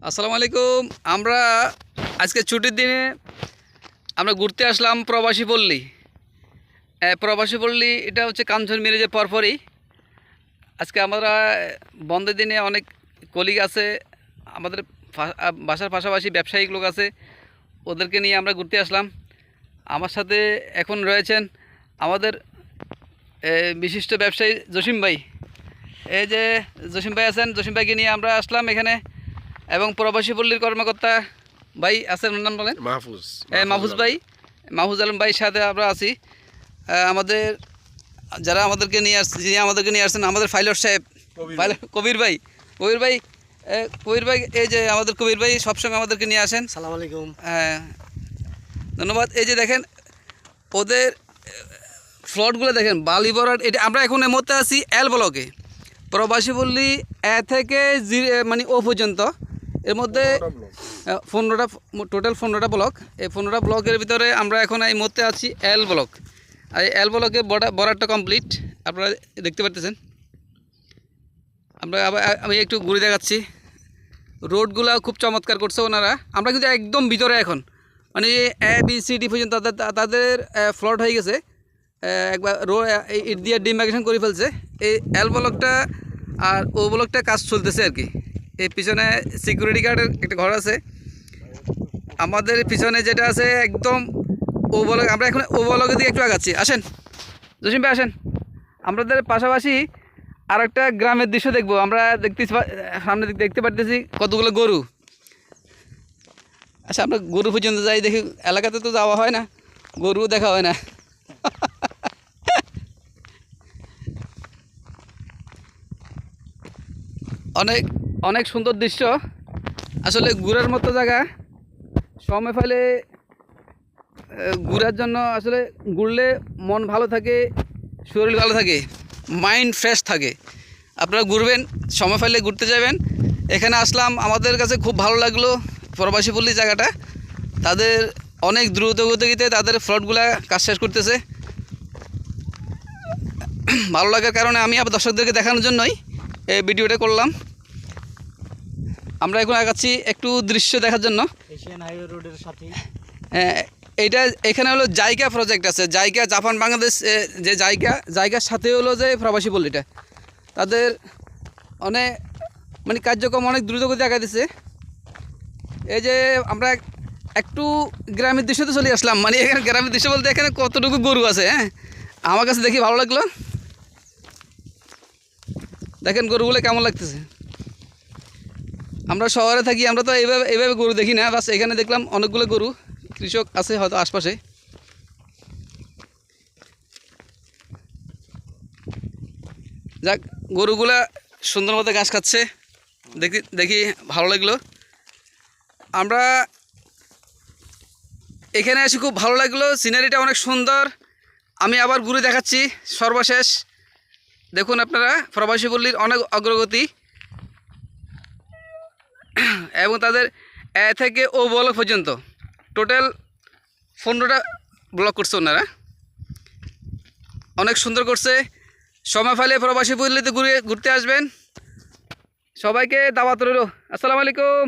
আসসালামু আলাইকুম। আমরা আজকে ছুটির দিনে আমরা ঘুরতে আসলাম প্রবাসী পল্লী। প্রবাসী পল্লী এটা হচ্ছে কাঞ্চন ব্রিজের পরপরই। আজকে আমরা বন্ধের দিনে অনেক কলিগ আছে, আমাদের বাসার পাশাপাশি ব্যবসায়িক লোক আছে, ওদেরকে নিয়ে আমরা ঘুরতে আসলাম। আমার সাথে এখন রয়েছেন আমাদের বিশিষ্ট ব্যবসায়ী জসিম ভাই। এই যে জসিম ভাই আছেন, জসিম ভাইকে নিয়ে আমরা আসলাম এখানে। এবং প্রবাসী পল্লীর কর্মকর্তা ভাই আছেন, ওনার নাম বলেন? মাহফুজ ভাই, মাহফুজ আলম ভাইয়ের সাথে আমরা আছি। আমাদের যারা আমাদেরকে নিয়ে আসছেন আমাদের ফাইলর সাহেব, কবির ভাই। এই যে আমাদের কবির ভাই সবসময় আমাদেরকে নিয়ে আসেন। আসসালামু আলাইকুম। হ্যাঁ, ধন্যবাদ। এই যে দেখেন ওদের ফ্লটগুলো দেখেন, বালি ভরাট। এটা আমরা এখন এর মধ্যে আছি এল ব্লকে, প্রবাসী পল্লী এ থেকে মানে ও পর্যন্ত। এর মধ্যে 15টা, টোটাল 15টা ব্লক। এই 15টা ব্লকের ভিতরে আমরা এখন এই মধ্যে আছি এল ব্লক। আর এই এল ব্লকে বর্ডারটা কমপ্লিট আপনারা দেখতে পারতেছেন। আমি একটু ঘুরে দেখাচ্ছি। রোডগুলো খুব চমৎকার করছে ওনারা। আমরা কিন্তু একদম ভিতরে এখন, মানে ABCD পর্যন্ত তাদের ফ্লট হয়ে গেছে। একবার ইট দিয়ে ডিমার্কেশন করে ফেলছে। এই এল ব্লকটা আর ও ব্লকটা কাজ চলতেছে আর কি। এই পিছনে সিকিউরিটি গার্ডের একটা ঘর আছে। আমাদের পিছনে যেটা আছে একদম ও ব্লক। আমরা এখন ও ব্লকের দিকে একটু আগাচ্ছি। আসেন জসিম ভাই, আসেন। আমাদের পাশাপাশি আর একটা গ্রামের দৃশ্য দেখবো। আমরা সামনে দেখতে পারতেছি কতগুলো গরু। আচ্ছা, আমরা গরু পর্যন্ত যাই, দেখি। এলাকাতে তো যাওয়া হয় না, গরুও দেখা হয় না। অনেক অনেক সুন্দর দৃশ্য, আসলে ঘোরার মতো জায়গা। সময় ফেলে ঘোরার জন্য আসলে ঘুরলে মন ভালো থাকে, শরীর ভালো থাকে, মাইন্ড ফ্রেশ থাকে। আপনারা ঘুরবেন, সময় ফেলে ঘুরতে যাবেন। এখানে আসলাম, আমাদের কাছে খুব ভালো লাগলো প্রবাসী পল্লী জায়গাটা। তাদের অনেক দ্রুত গতিতে তাদের ফ্লটগুলা কাজ শেষ করতেছে। ভালো লাগার কারণে আমি আবার দর্শকদেরকে দেখানোর জন্যই এই ভিডিওটা করলাম। আমরা এখন আগাচ্ছি একটু দৃশ্য দেখার জন্য। এশিয়ান হাইওয়ে রোডের সাথে এইটা এখানে হলো জায়গা প্রজেক্ট আছে, জায়গা জাপান বাংলাদেশ যে জায়গার সাথে হলো যে প্রবাসী পল্লীটা। তাদের অনেক মানে কার্যক্রম অনেক দ্রুতগতি আগায় দিচ্ছে। এই যে আমরা একটু গ্রামের দৃশ্যতে চলে আসলাম। মানে এখানে গ্রামের দৃশ্য বলতে এখানে কতটুকু গরু আছে। হ্যাঁ, আমার কাছে দেখি ভালো লাগলো। দেখেন গরুগুলো কেমন লাগতেছে। আমরা শহরে থাকি, আমরা তো এইভাবে গরু দেখি না। বাস এখানে দেখলাম অনেকগুলো গরু, কৃষক আছে হয়তো আশপাশে। যাক, গরুগুলা সুন্দর মতো ঘাস খাচ্ছে, দেখি ভালো লাগলো। আমরা এখানে এসে খুব ভালো লাগলো, সিনারিটা অনেক সুন্দর। আমি আবার ঘুরে দেখাচ্ছি সর্বশেষ। দেখুন আপনারা প্রবাসী পল্লীর অনেক অগ্রগতি, এবং তাদের এ থেকে ও ব্লক পর্যন্ত টোটাল 15টা ব্লক করছে ওনারা। অনেক সুন্দর করছে। সময় ফেলে প্রবাসী পল্লীতে ঘুরতে আসবেন। সবাইকে দাওয়াত রইল। আসসালামু আলাইকুম।